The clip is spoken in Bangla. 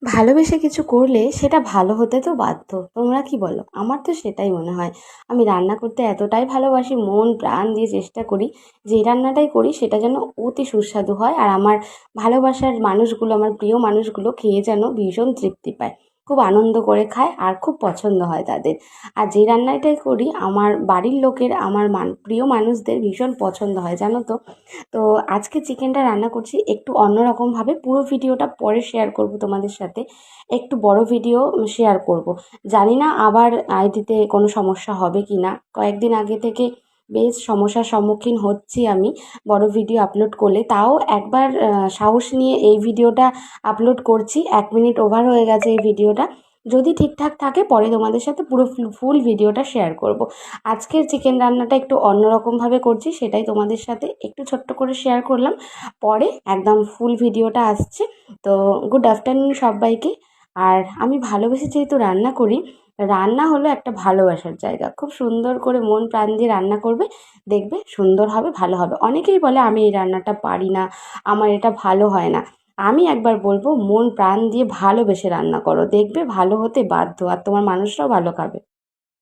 ভালোবেসে কিছু করলে সেটা ভালো হতে তো বাধ্য। তোমরা কি বলো? আমার তো সেটাই মনে হয়। আমি রান্না করতে এতটাই ভালোবাসি, মন প্রাণ দিয়ে চেষ্টা করি যে রান্নাটাই করি সেটা যেন অতি সুস্বাদু হয় আর আমার ভালোবাসার মানুষগুলো, আমার প্রিয় মানুষগুলো খেয়ে যেন ভীষণ তৃপ্তি পায়। খুব আনন্দ করে খায় আর খুব পছন্দ হয় তাদের। আর যে রান্নাটাই করি আমার বাড়ির লোকের, আমার প্রিয় মানুষদের ভীষণ পছন্দ হয়, জানো তো? তো আজকে চিকেনটা রান্না করছি একটু অন্যরকমভাবে। পুরো ভিডিওটা পরে শেয়ার করব তোমাদের সাথে। একটু বড় ভিডিও শেয়ার করব। জানি না আবার আইডিতে কোনো সমস্যা হবে কি না। কয়েকদিন আগে থেকে বেশ সমস্যার সম্মুখীন হচ্ছি আমি বড় ভিডিও আপলোড করলে। তাও একবার সাহস নিয়ে এই ভিডিওটা আপলোড করছি। 1 মিনিট ওভার হয়ে গেছে এই ভিডিওটা। যদি ঠিকঠাক থাকে পরে তোমাদের সাথে পুরো ফুল ভিডিওটা শেয়ার করব। আজকের চিকেন রান্নাটা একটু অন্যরকমভাবে করছি, সেটাই তোমাদের সাথে একটু ছোট্ট করে শেয়ার করলাম। পরে একদম ফুল ভিডিওটা আসছে। তো গুড আফটারনুন সবাইকে। আর আমি ভালোবেসে যেহেতু রান্না করি, রান্না হলো একটা ভালোবাসার জায়গা। খুব সুন্দর করে মন প্রাণ দিয়ে রান্না করবে, দেখবে সুন্দর হবে, ভালো হবে। অনেকেই বলে আমি এই রান্নাটা পারি না, আমার এটা ভালো হয় না। আমি একবার বলবো মন প্রাণ দিয়ে ভালোবেসে রান্না করো, দেখবে ভালো হতে বাধ্য আর তোমার মানুষরাও ভালো খাবে।